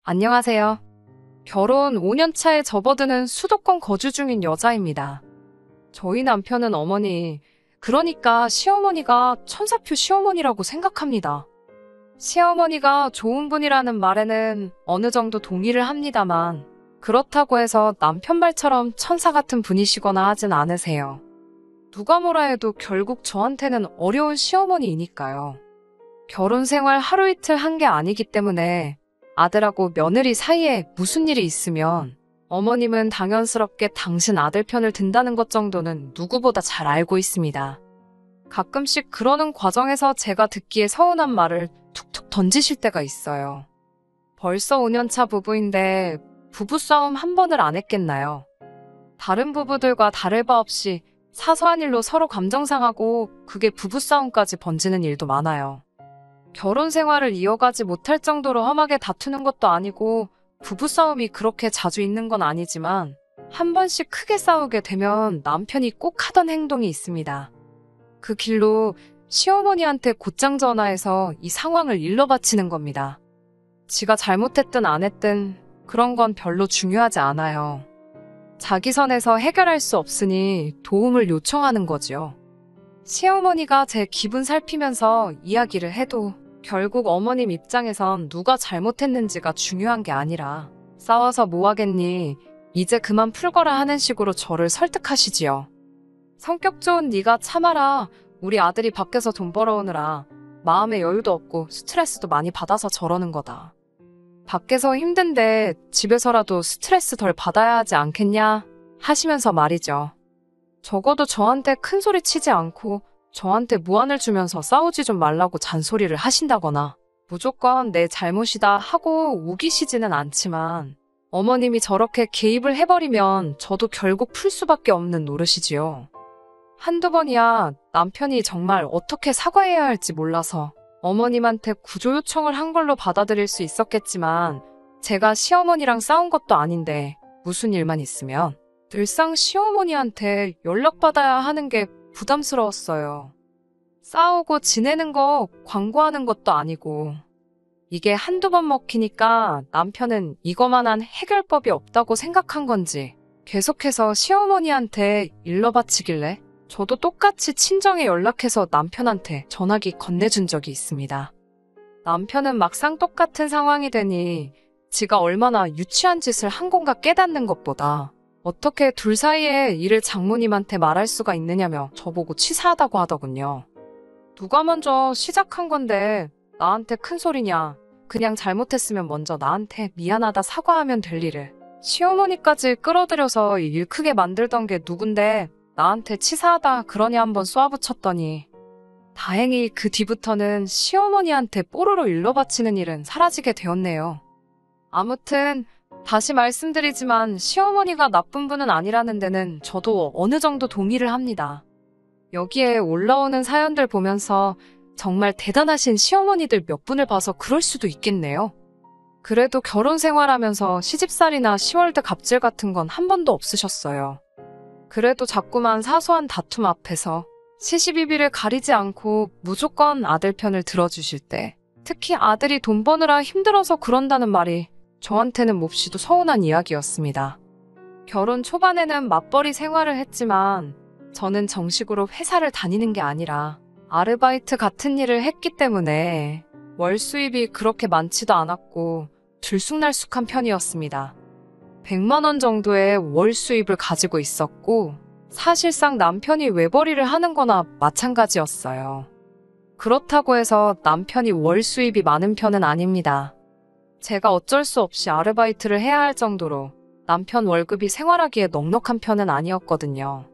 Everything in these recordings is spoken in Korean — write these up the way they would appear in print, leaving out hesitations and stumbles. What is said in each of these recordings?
안녕하세요. 결혼 5년 차에 접어드는 수도권 거주 중인 여자입니다. 저희 남편은 어머니, 그러니까 시어머니가 천사표 시어머니라고 생각합니다. 시어머니가 좋은 분이라는 말에는 어느 정도 동의를 합니다만, 그렇다고 해서 남편 말처럼 천사 같은 분이시거나 하진 않으세요. 누가 뭐라 해도 결국 저한테는 어려운 시어머니이니까요. 결혼 생활 하루 이틀 한 게 아니기 때문에 아들하고 며느리 사이에 무슨 일이 있으면 어머님은 당연스럽게 당신 아들 편을 든다는 것 정도는 누구보다 잘 알고 있습니다. 가끔씩 그러는 과정에서 제가 듣기에 서운한 말을 툭툭 던지실 때가 있어요. 벌써 5년 차 부부인데 부부싸움 한 번을 안 했겠나요? 다른 부부들과 다를 바 없이 사소한 일로 서로 감정 상하고 그게 부부싸움까지 번지는 일도 많아요. 결혼 생활을 이어가지 못할 정도로 험하게 다투는 것도 아니고 부부싸움이 그렇게 자주 있는 건 아니지만 한 번씩 크게 싸우게 되면 남편이 꼭 하던 행동이 있습니다. 그 길로 시어머니한테 곧장 전화해서 이 상황을 일러 바치는 겁니다. 지가 잘못했든 안 했든 그런 건 별로 중요하지 않아요. 자기 선에서 해결할 수 없으니 도움을 요청하는 거지요. 시어머니가 제 기분 살피면서 이야기를 해도 결국 어머님 입장에선 누가 잘못했는지가 중요한 게 아니라 싸워서 뭐 하겠니? 이제 그만 풀거라 하는 식으로 저를 설득하시지요. 성격 좋은 네가 참아라. 우리 아들이 밖에서 돈 벌어오느라 마음의 여유도 없고 스트레스도 많이 받아서 저러는 거다. 밖에서 힘든데 집에서라도 스트레스 덜 받아야 하지 않겠냐? 하시면서 말이죠. 적어도 저한테 큰 소리 치지 않고 저한테 무안을 주면서 싸우지 좀 말라고 잔소리를 하신다거나 무조건 내 잘못이다 하고 우기시지는 않지만 어머님이 저렇게 개입을 해버리면 저도 결국 풀 수밖에 없는 노릇이지요. 한두 번이야 남편이 정말 어떻게 사과해야 할지 몰라서 어머님한테 구조 요청을 한 걸로 받아들일 수 있었겠지만 제가 시어머니랑 싸운 것도 아닌데 무슨 일만 있으면 늘상 시어머니한테 연락받아야 하는 게 부담스러웠어요. 싸우고 지내는 거 광고하는 것도 아니고 이게 한두 번 먹히니까 남편은 이거만한 해결법이 없다고 생각한 건지 계속해서 시어머니한테 일러 바치길래 저도 똑같이 친정에 연락해서 남편한테 전화기 건네준 적이 있습니다. 남편은 막상 똑같은 상황이 되니 지가 얼마나 유치한 짓을 한 건가 깨닫는 것보다 어떻게 둘 사이에 일을 장모님한테 말할 수가 있느냐며 저보고 치사하다고 하더군요. 누가 먼저 시작한 건데 나한테 큰 소리냐. 그냥 잘못했으면 먼저 나한테 미안하다 사과하면 될 일을. 시어머니까지 끌어들여서 일 크게 만들던 게 누군데 나한테 치사하다 그러니 한번 쏘아붙였더니 다행히 그 뒤부터는 시어머니한테 뽀로로 일러 바치는 일은 사라지게 되었네요. 아무튼 다시 말씀드리지만 시어머니가 나쁜 분은 아니라는 데는 저도 어느 정도 동의를 합니다. 여기에 올라오는 사연들 보면서 정말 대단하신 시어머니들 몇 분을 봐서 그럴 수도 있겠네요. 그래도 결혼 생활하면서 시집살이나 시월드 갑질 같은 건 한 번도 없으셨어요. 그래도 자꾸만 사소한 다툼 앞에서 시시비비를 가리지 않고 무조건 아들 편을 들어주실 때 특히 아들이 돈 버느라 힘들어서 그런다는 말이 저한테는 몹시도 서운한 이야기였습니다. 결혼 초반에는 맞벌이 생활을 했지만 저는 정식으로 회사를 다니는 게 아니라 아르바이트 같은 일을 했기 때문에 월 수입이 그렇게 많지도 않았고 들쑥날쑥한 편이었습니다. 100만 원 정도의 월 수입을 가지고 있었고 사실상 남편이 외벌이를 하는 거나 마찬가지였어요. 그렇다고 해서 남편이 월 수입이 많은 편은 아닙니다. 제가 어쩔 수 없이 아르바이트를 해야 할 정도로 남편 월급이 생활하기에 넉넉한 편은 아니었거든요.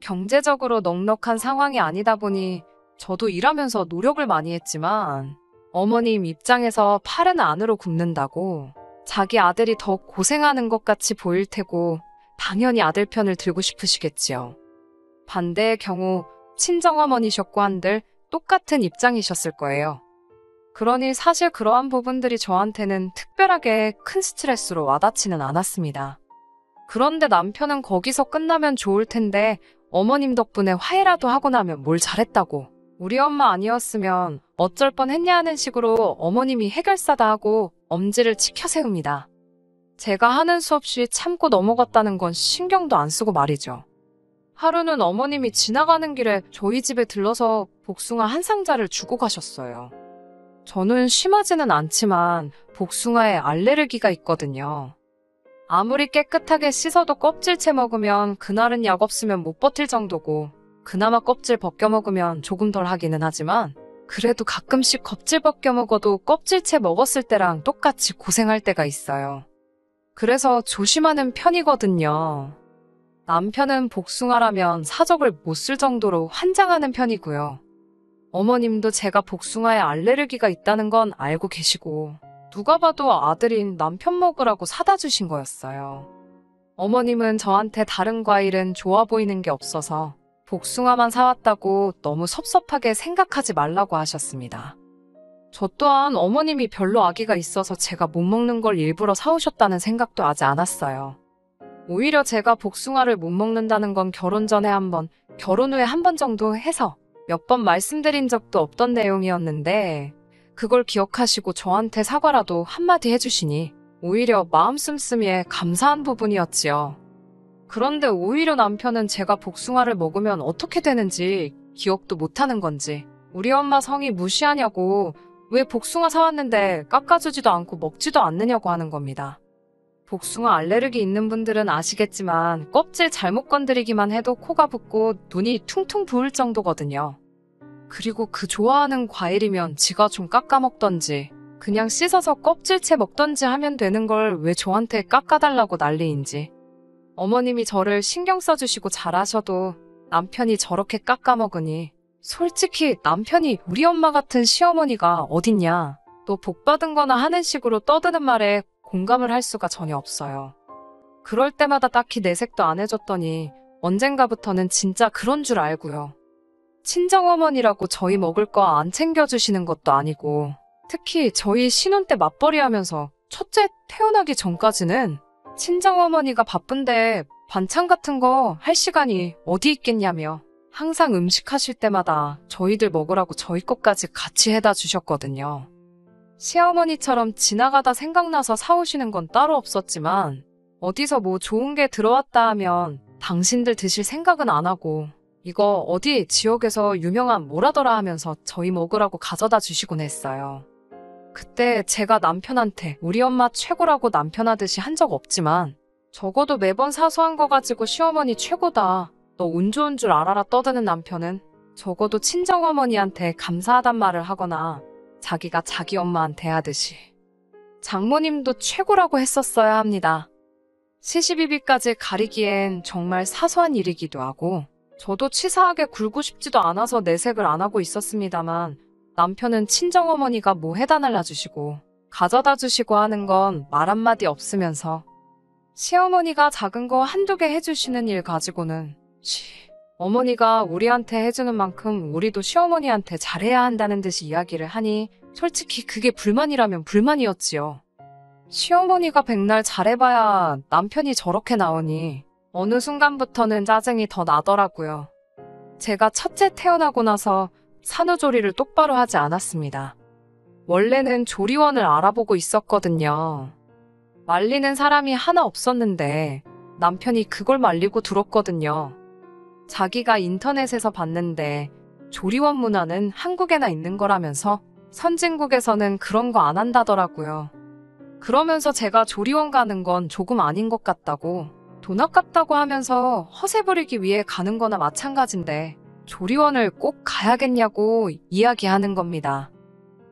경제적으로 넉넉한 상황이 아니다 보니 저도 일하면서 노력을 많이 했지만 어머님 입장에서 팔은 안으로 굽는다고 자기 아들이 더 고생하는 것 같이 보일 테고 당연히 아들 편을 들고 싶으시겠지요. 반대의 경우 친정어머니셨고 한들 똑같은 입장이셨을 거예요. 그러니 사실 그러한 부분들이 저한테는 특별하게 큰 스트레스로 와닿지는 않았습니다. 그런데 남편은 거기서 끝나면 좋을 텐데 어머님 덕분에 화해라도 하고 나면 뭘 잘했다고 우리 엄마 아니었으면 어쩔 뻔했냐 하는 식으로 어머님이 해결사다 하고 엄지를 치켜 세웁니다. 제가 하는 수 없이 참고 넘어갔다는 건 신경도 안 쓰고 말이죠. 하루는 어머님이 지나가는 길에 저희 집에 들러서 복숭아 한 상자를 주고 가셨어요. 저는 심하지는 않지만 복숭아에 알레르기가 있거든요. 아무리 깨끗하게 씻어도 껍질째 먹으면 그날은 약 없으면 못 버틸 정도고, 그나마 껍질 벗겨 먹으면 조금 덜 하기는 하지만 그래도 가끔씩 껍질 벗겨 먹어도 껍질째 먹었을 때랑 똑같이 고생할 때가 있어요. 그래서 조심하는 편이거든요. 남편은 복숭아라면 사적을 못 쓸 정도로 환장하는 편이고요. 어머님도 제가 복숭아에 알레르기가 있다는 건 알고 계시고, 누가 봐도 아들인 남편 먹으라고 사다 주신 거였어요. 어머님은 저한테 다른 과일은 좋아 보이는 게 없어서 복숭아만 사왔다고 너무 섭섭하게 생각하지 말라고 하셨습니다. 저 또한 어머님이 별로 아기가 있어서 제가 못 먹는 걸 일부러 사오셨다는 생각도 하지 않았어요. 오히려 제가 복숭아를 못 먹는다는 건 결혼 전에 한 번, 결혼 후에 한 번 정도 해서 몇 번 말씀드린 적도 없던 내용이었는데, 그걸 기억하시고 저한테 사과라도 한마디 해주시니 오히려 마음 씀씀이에 감사한 부분이었지요. 그런데 오히려 남편은 제가 복숭아를 먹으면 어떻게 되는지 기억도 못하는 건지 우리 엄마 성의 무시하냐고, 왜 복숭아 사왔는데 깎아주지도 않고 먹지도 않느냐고 하는 겁니다. 복숭아 알레르기 있는 분들은 아시겠지만 껍질 잘못 건드리기만 해도 코가 붓고 눈이 퉁퉁 부을 정도거든요. 그리고 그 좋아하는 과일이면 지가 좀 깎아 먹던지 그냥 씻어서 껍질째 먹던지 하면 되는 걸 왜 저한테 깎아달라고 난리인지. 어머님이 저를 신경 써주시고 잘하셔도 남편이 저렇게 깎아 먹으니 솔직히 남편이 우리 엄마 같은 시어머니가 어딨냐, 또 복받은 거나 하는 식으로 떠드는 말에 공감을 할 수가 전혀 없어요. 그럴 때마다 딱히 내색도 안 해줬더니 언젠가부터는 진짜 그런 줄 알고요. 친정어머니라고 저희 먹을 거 안 챙겨주시는 것도 아니고, 특히 저희 신혼 때 맞벌이 하면서 첫째 태어나기 전까지는 친정어머니가 바쁜데 반찬 같은 거 할 시간이 어디 있겠냐며 항상 음식 하실 때마다 저희들 먹으라고 저희 것까지 같이 해다 주셨거든요. 시어머니처럼 지나가다 생각나서 사오시는 건 따로 없었지만 어디서 뭐 좋은 게 들어왔다 하면 당신들 드실 생각은 안 하고 이거 어디 지역에서 유명한 뭐라더라 하면서 저희 먹으라고 가져다 주시곤 했어요. 그때 제가 남편한테 우리 엄마 최고라고 남편 하듯이 한 적 없지만 적어도 매번 사소한 거 가지고 시어머니 최고다, 너 운 좋은 줄 알아라 떠드는 남편은 적어도 친정어머니한테 감사하단 말을 하거나 자기가 자기 엄마한테 하듯이 장모님도 최고라고 했었어야 합니다. 시시비비까지 가리기엔 정말 사소한 일이기도 하고 저도 치사하게 굴고 싶지도 않아서 내색을 안 하고 있었습니다만 남편은 친정어머니가 뭐 해다 날라주시고 가져다 주시고 하는 건 말 한마디 없으면서 시어머니가 작은 거 한두 개 해주시는 일 가지고는 어머니가 우리한테 해주는 만큼 우리도 시어머니한테 잘해야 한다는 듯이 이야기를 하니 솔직히 그게 불만이라면 불만이었지요. 시어머니가 백날 잘해봐야 남편이 저렇게 나오니 어느 순간부터는 짜증이 더 나더라고요. 제가 첫째 태어나고 나서 산후조리를 똑바로 하지 않았습니다. 원래는 조리원을 알아보고 있었거든요. 말리는 사람이 하나 없었는데 남편이 그걸 말리고 들었거든요. 자기가 인터넷에서 봤는데 조리원 문화는 한국에나 있는 거라면서 선진국에서는 그런 거 안 한다더라고요. 그러면서 제가 조리원 가는 건 조금 아닌 것 같다고, 돈 아깝다고 하면서 허세 부리기 위해 가는 거나 마찬가지인데 조리원을 꼭 가야겠냐고 이야기하는 겁니다.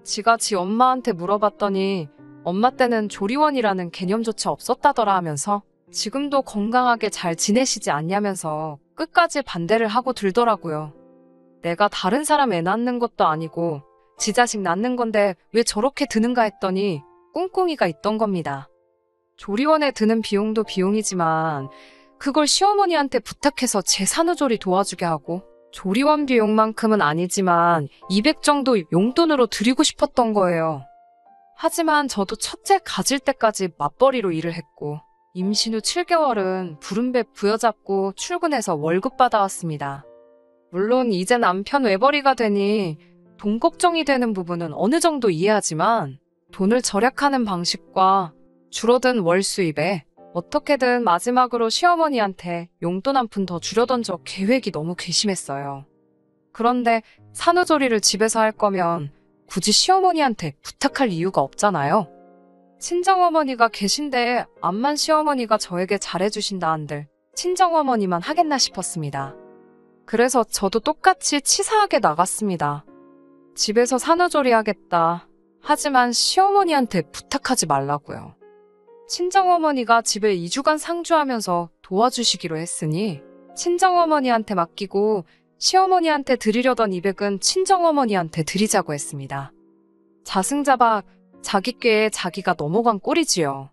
지가 지 엄마한테 물어봤더니 엄마 때는 조리원이라는 개념조차 없었다더라 하면서 지금도 건강하게 잘 지내시지 않냐면서 끝까지 반대를 하고 들더라고요. 내가 다른 사람 애 낳는 것도 아니고 지 자식 낳는 건데 왜 저렇게 드는가 했더니 꿍꿍이가 있던 겁니다. 조리원에 드는 비용도 비용이지만 그걸 시어머니한테 부탁해서 제 산후조리 도와주게 하고 조리원 비용만큼은 아니지만 200 정도 용돈으로 드리고 싶었던 거예요. 하지만 저도 첫째 가질 때까지 맞벌이로 일을 했고 임신 후 7개월은 부름배 부여잡고 출근해서 월급 받아왔습니다. 물론 이제 남편 외벌이가 되니 돈 걱정이 되는 부분은 어느 정도 이해하지만 돈을 절약하는 방식과 줄어든 월 수입에 어떻게든 마지막으로 시어머니한테 용돈 한 푼 더 주려던 저 계획이 너무 괘씸했어요. 그런데 산후조리를 집에서 할 거면 굳이 시어머니한테 부탁할 이유가 없잖아요. 친정어머니가 계신데 암만 시어머니가 저에게 잘해주신다 한들 친정어머니만 하겠나 싶었습니다. 그래서 저도 똑같이 치사하게 나갔습니다. 집에서 산후조리 하겠다. 하지만 시어머니한테 부탁하지 말라고요. 친정어머니가 집에 2주간 상주하면서 도와주시기로 했으니 친정어머니한테 맡기고 시어머니한테 드리려던 200은 친정어머니한테 드리자고 했습니다. 자승자박 자기 꾀에 자기가 넘어간 꼴이지요.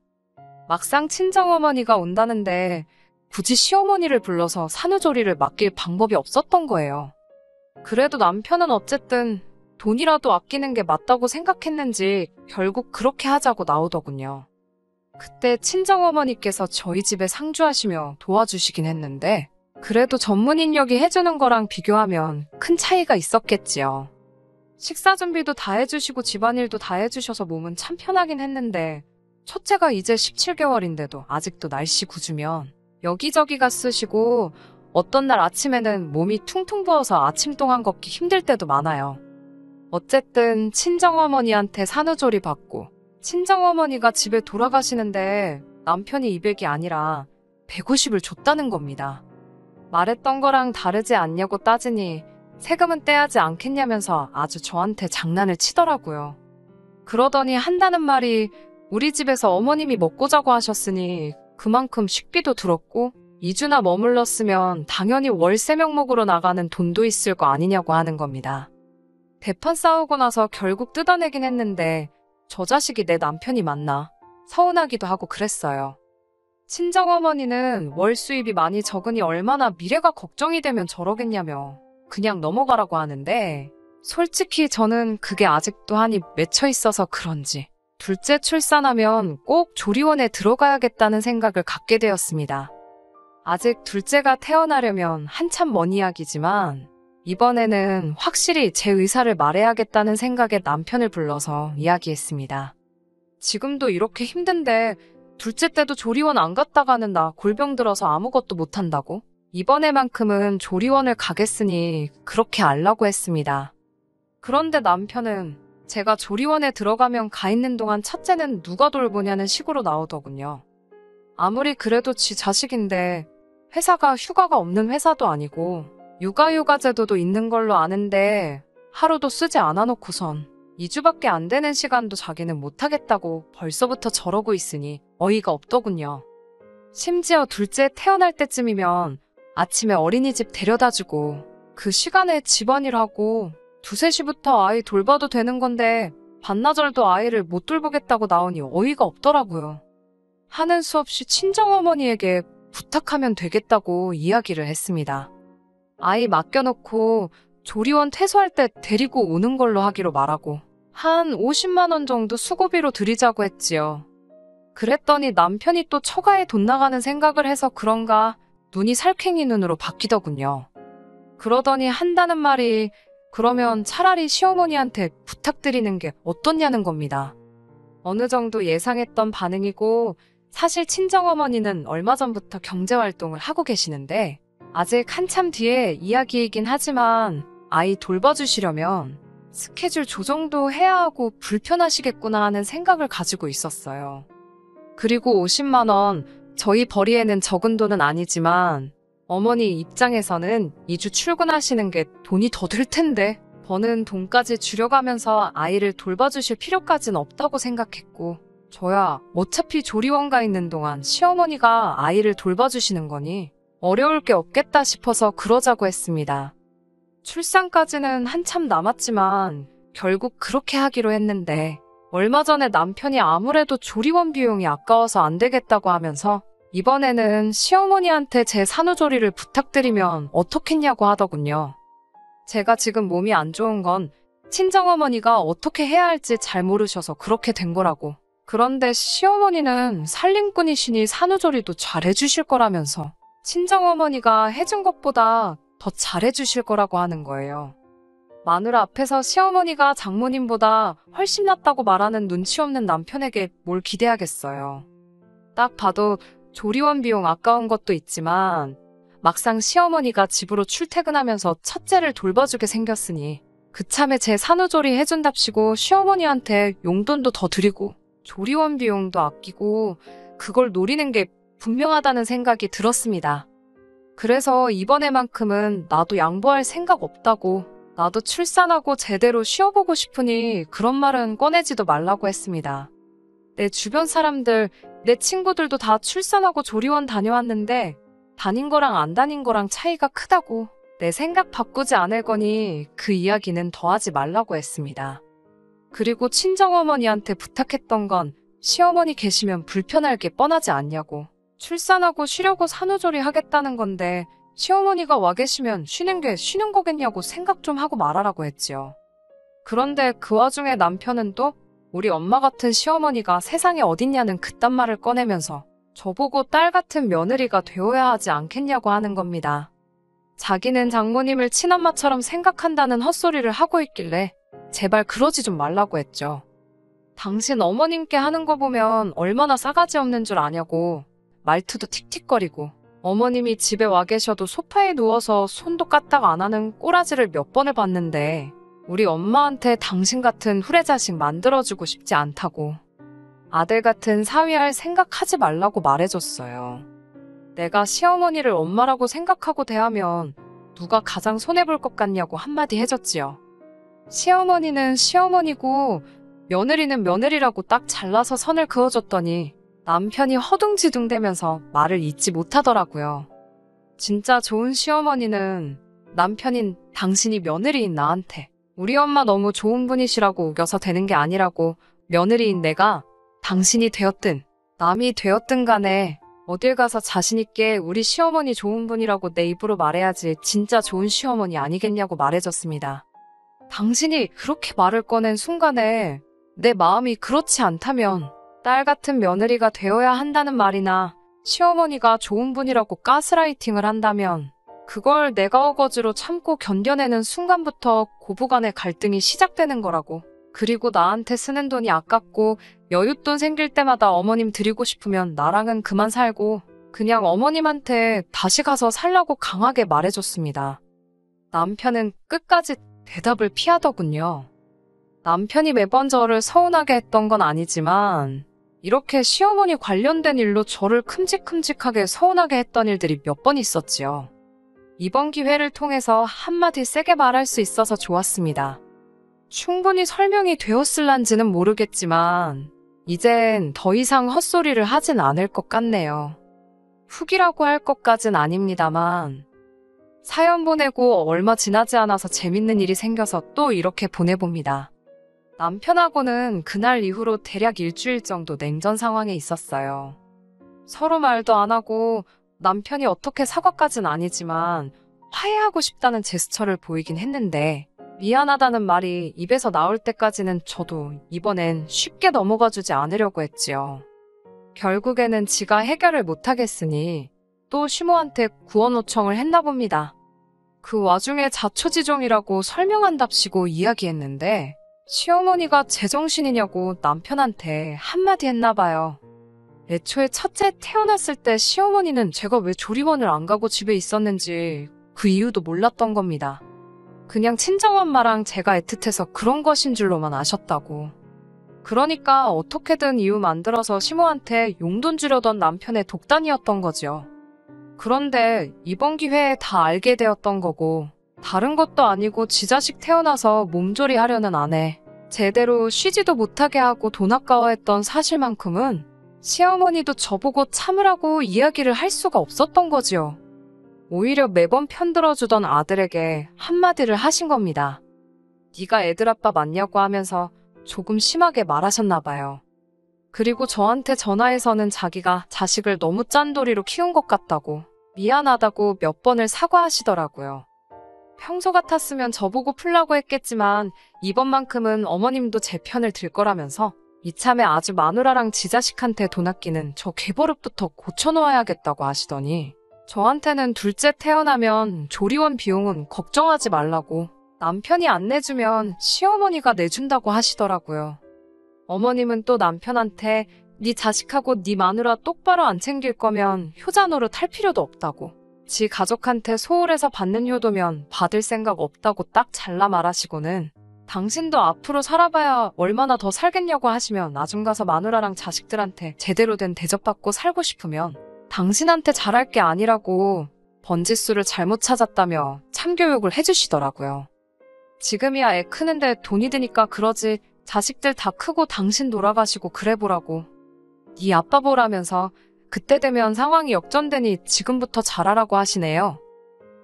막상 친정어머니가 온다는데 굳이 시어머니를 불러서 산후조리를 맡길 방법이 없었던 거예요. 그래도 남편은 어쨌든 돈이라도 아끼는 게 맞다고 생각했는지 결국 그렇게 하자고 나오더군요. 그때 친정어머니께서 저희 집에 상주하시며 도와주시긴 했는데 그래도 전문 인력이 해주는 거랑 비교하면 큰 차이가 있었겠지요. 식사 준비도 다 해주시고 집안일도 다 해주셔서 몸은 참 편하긴 했는데 첫째가 이제 17개월인데도 아직도 날씨 굳으면 여기저기가 쑤시고 어떤 날 아침에는 몸이 퉁퉁 부어서 아침 동안 걷기 힘들 때도 많아요. 어쨌든 친정어머니한테 산후조리 받고 친정어머니가 집에 돌아가시는데 남편이 200이 아니라 150을 줬다는 겁니다. 말했던 거랑 다르지 않냐고 따지니 세금은 떼야지 않겠냐면서 아주 저한테 장난을 치더라고요. 그러더니 한다는 말이 우리 집에서 어머님이 먹고 자고 하셨으니 그만큼 식비도 들었고 2주나 머물렀으면 당연히 월세 명목으로 나가는 돈도 있을 거 아니냐고 하는 겁니다. 대판 싸우고 나서 결국 뜯어내긴 했는데 저 자식이 내 남편이 맞나 서운하기도 하고 그랬어요. 친정어머니는 월 수입이 많이 적으니 얼마나 미래가 걱정이 되면 저러겠냐며 그냥 넘어가라고 하는데 솔직히 저는 그게 아직도 한이 맺혀 있어서 그런지 둘째 출산하면 꼭 조리원에 들어가야겠다는 생각을 갖게 되었습니다. 아직 둘째가 태어나려면 한참 먼 이야기지만 이번에는 확실히 제 의사를 말해야겠다는 생각에 남편을 불러서 이야기했습니다. 지금도 이렇게 힘든데 둘째 때도 조리원 안 갔다가는 나 골병 들어서 아무것도 못한다고? 이번에만큼은 조리원을 가겠으니 그렇게 알라고 했습니다. 그런데 남편은 제가 조리원에 들어가면 가 있는 동안 첫째는 누가 돌보냐는 식으로 나오더군요. 아무리 그래도 지 자식인데 회사가 휴가가 없는 회사도 아니고 육아휴가 제도도 있는 걸로 아는데 하루도 쓰지 않아 놓고선 2주밖에 안 되는 시간도 자기는 못하겠다고 벌써부터 저러고 있으니 어이가 없더군요. 심지어 둘째 태어날 때쯤이면 아침에 어린이집 데려다주고 그 시간에 집안일하고 2, 3시부터 아이 돌봐도 되는 건데 반나절도 아이를 못 돌보겠다고 나오니 어이가 없더라고요. 하는 수 없이 친정어머니에게 부탁하면 되겠다고 이야기를 했습니다. 아이 맡겨놓고 조리원 퇴소할 때 데리고 오는 걸로 하기로 말하고 한 50만 원 정도 수고비로 드리자고 했지요. 그랬더니 남편이 또 처가에 돈 나가는 생각을 해서 그런가 눈이 살쾡이 눈으로 바뀌더군요. 그러더니 한다는 말이 그러면 차라리 시어머니한테 부탁드리는 게 어떻냐는 겁니다. 어느 정도 예상했던 반응이고 사실 친정어머니는 얼마 전부터 경제활동을 하고 계시는데 아직 한참 뒤에 이야기이긴 하지만 아이 돌봐주시려면 스케줄 조정도 해야 하고 불편하시겠구나 하는 생각을 가지고 있었어요. 그리고 50만 원, 저희 벌이에는 적은 돈은 아니지만 어머니 입장에서는 2주 출근하시는 게 돈이 더 들 텐데 버는 돈까지 줄여가면서 아이를 돌봐주실 필요까지는 없다고 생각했고 저야 어차피 조리원 가 있는 동안 시어머니가 아이를 돌봐주시는 거니 어려울 게 없겠다 싶어서 그러자고 했습니다. 출산까지는 한참 남았지만 결국 그렇게 하기로 했는데 얼마 전에 남편이 아무래도 조리원 비용이 아까워서 안 되겠다고 하면서 이번에는 시어머니한테 제 산후조리를 부탁드리면 어떻겠냐고 하더군요. 제가 지금 몸이 안 좋은 건 친정어머니가 어떻게 해야 할지 잘 모르셔서 그렇게 된 거라고. 그런데 시어머니는 살림꾼이시니 산후조리도 잘 해주실 거라면서 친정어머니가 해준 것보다 더 잘해주실 거라고 하는 거예요. 마누라 앞에서 시어머니가 장모님보다 훨씬 낫다고 말하는 눈치 없는 남편에게 뭘 기대하겠어요. 딱 봐도 조리원 비용 아까운 것도 있지만 막상 시어머니가 집으로 출퇴근하면서 첫째를 돌봐주게 생겼으니 그참에 제 산후조리 해준답시고 시어머니한테 용돈도 더 드리고 조리원 비용도 아끼고 그걸 노리는 게 분명하다는 생각이 들었습니다. 그래서 이번에만큼은 나도 양보할 생각 없다고, 나도 출산하고 제대로 쉬어보고 싶으니 그런 말은 꺼내지도 말라고 했습니다. 내 주변 사람들, 내 친구들도 다 출산하고 조리원 다녀왔는데 다닌 거랑 안 다닌 거랑 차이가 크다고, 내 생각 바꾸지 않을 거니 그 이야기는 더 하지 말라고 했습니다. 그리고 친정어머니한테 부탁했던 건 시어머니 계시면 불편할 게 뻔하지 않냐고, 출산하고 쉬려고 산후조리 하겠다는 건데 시어머니가 와 계시면 쉬는 게 쉬는 거겠냐고 생각 좀 하고 말하라고 했지요. 그런데 그 와중에 남편은 또 우리 엄마 같은 시어머니가 세상에 어딨냐는 그딴 말을 꺼내면서 저보고 딸 같은 며느리가 되어야 하지 않겠냐고 하는 겁니다. 자기는 장모님을 친엄마처럼 생각한다는 헛소리를 하고 있길래 제발 그러지 좀 말라고 했죠. 당신 어머님께 하는 거 보면 얼마나 싸가지 없는 줄 아냐고, 말투도 틱틱거리고 어머님이 집에 와 계셔도 소파에 누워서 손도 까딱 안 하는 꼬라지를 몇 번을 봤는데 우리 엄마한테 당신 같은 후레자식 만들어주고 싶지 않다고, 아들 같은 사위할 생각하지 말라고 말해줬어요. 내가 시어머니를 엄마라고 생각하고 대하면 누가 가장 손해볼 것 같냐고 한마디 해줬지요. 시어머니는 시어머니고 며느리는 며느리라고 딱 잘라서 선을 그어줬더니 남편이 허둥지둥대면서 말을 잇지 못하더라고요. 진짜 좋은 시어머니는 남편인 당신이 며느리인 나한테 우리 엄마 너무 좋은 분이시라고 우겨서 되는 게 아니라고, 며느리인 내가 당신이 되었든 남이 되었든 간에 어딜 가서 자신있게 우리 시어머니 좋은 분이라고 내 입으로 말해야지 진짜 좋은 시어머니 아니겠냐고 말해줬습니다. 당신이 그렇게 말을 꺼낸 순간에 내 마음이 그렇지 않다면 딸 같은 며느리가 되어야 한다는 말이나 시어머니가 좋은 분이라고 가스라이팅을 한다면 그걸 내가 어거지로 참고 견뎌내는 순간부터 고부간의 갈등이 시작되는 거라고, 그리고 나한테 쓰는 돈이 아깝고 여윳돈 생길 때마다 어머님 드리고 싶으면 나랑은 그만 살고 그냥 어머님한테 다시 가서 살라고 강하게 말해줬습니다. 남편은 끝까지 대답을 피하더군요. 남편이 매번 저를 서운하게 했던 건 아니지만 이렇게 시어머니 관련된 일로 저를 큼직큼직하게 서운하게 했던 일들이 몇 번 있었지요. 이번 기회를 통해서 한마디 세게 말할 수 있어서 좋았습니다. 충분히 설명이 되었을란지는 모르겠지만 이젠 더 이상 헛소리를 하진 않을 것 같네요. 훅이라고 할 것까진 아닙니다만 사연 보내고 얼마 지나지 않아서 재밌는 일이 생겨서 또 이렇게 보내봅니다. 남편하고는 그날 이후로 대략 일주일 정도 냉전 상황에 있었어요. 서로 말도 안 하고 남편이 어떻게 사과까진 아니지만 화해하고 싶다는 제스처를 보이긴 했는데 미안하다는 말이 입에서 나올 때까지는 저도 이번엔 쉽게 넘어가주지 않으려고 했지요. 결국에는 지가 해결을 못하겠으니 또 시모한테 구원 요청을 했나 봅니다. 그 와중에 자초지종이라고 설명한답시고 이야기했는데 시어머니가 제정신이냐고 남편한테 한마디 했나 봐요. 애초에 첫째 태어났을 때 시어머니는 제가 왜 조리원을 안 가고 집에 있었는지 그 이유도 몰랐던 겁니다. 그냥 친정엄마랑 제가 애틋해서 그런 것인 줄로만 아셨다고. 그러니까 어떻게든 이유 만들어서 시모한테 용돈 주려던 남편의 독단이었던 거죠. 그런데 이번 기회에 다 알게 되었던 거고 다른 것도 아니고 지 자식 태어나서 몸조리 하려는 아내, 제대로 쉬지도 못하게 하고 돈 아까워했던 사실만큼은 시어머니도 저보고 참으라고 이야기를 할 수가 없었던 거지요. 오히려 매번 편들어주던 아들에게 한마디를 하신 겁니다. 네가 애들 아빠 맞냐고 하면서 조금 심하게 말하셨나 봐요. 그리고 저한테 전화해서는 자기가 자식을 너무 짠돌이로 키운 것 같다고, 미안하다고 몇 번을 사과하시더라고요. 평소 같았으면 저보고 풀라고 했겠지만 이번만큼은 어머님도 제 편을 들 거라면서 이참에 아주 마누라랑 지 자식한테 돈 아끼는 저 개버릇부터 고쳐놓아야겠다고 하시더니 저한테는 둘째 태어나면 조리원 비용은 걱정하지 말라고, 남편이 안 내주면 시어머니가 내준다고 하시더라고요. 어머님은 또 남편한테 네 자식하고 네 마누라 똑바로 안 챙길 거면 효자 노릇 할 필요도 없다고. 지 가족한테 소홀해서 받는 효도면 받을 생각 없다고 딱 잘라 말하시고는 당신도 앞으로 살아봐야 얼마나 더 살겠냐고 하시면 나중 가서 마누라랑 자식들한테 제대로 된 대접받고 살고 싶으면 당신한테 잘할 게 아니라고 번지수를 잘못 찾았다며 참교육을 해주시더라고요. 지금이야 애 크는데 돈이 드니까 그러지 자식들 다 크고 당신 돌아가시고 그래 보라고. 네 아빠 보라면서 그때 되면 상황이 역전되니 지금부터 잘하라고 하시네요.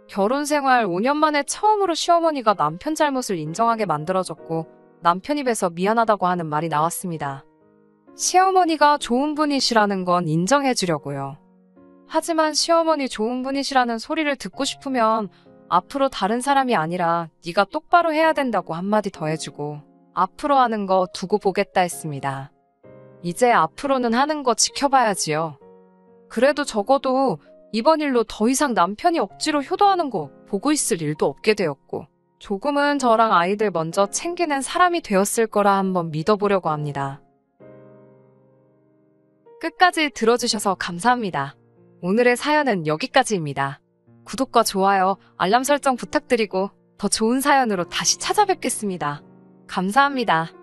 결혼 생활 5년 만에 처음으로 시어머니가 남편 잘못을 인정하게 만들어줬고 남편 입에서 미안하다고 하는 말이 나왔습니다. 시어머니가 좋은 분이시라는 건 인정해주려고요. 하지만 시어머니 좋은 분이시라는 소리를 듣고 싶으면 앞으로 다른 사람이 아니라 네가 똑바로 해야 된다고 한마디 더 해주고 앞으로 하는 거 두고 보겠다 했습니다. 이제 앞으로는 하는 거 지켜봐야지요. 그래도 적어도 이번 일로 더 이상 남편이 억지로 효도하는 거 보고 있을 일도 없게 되었고 조금은 저랑 아이들 먼저 챙기는 사람이 되었을 거라 한번 믿어보려고 합니다. 끝까지 들어주셔서 감사합니다. 오늘의 사연은 여기까지입니다. 구독과 좋아요, 알람 설정 부탁드리고 더 좋은 사연으로 다시 찾아뵙겠습니다. 감사합니다.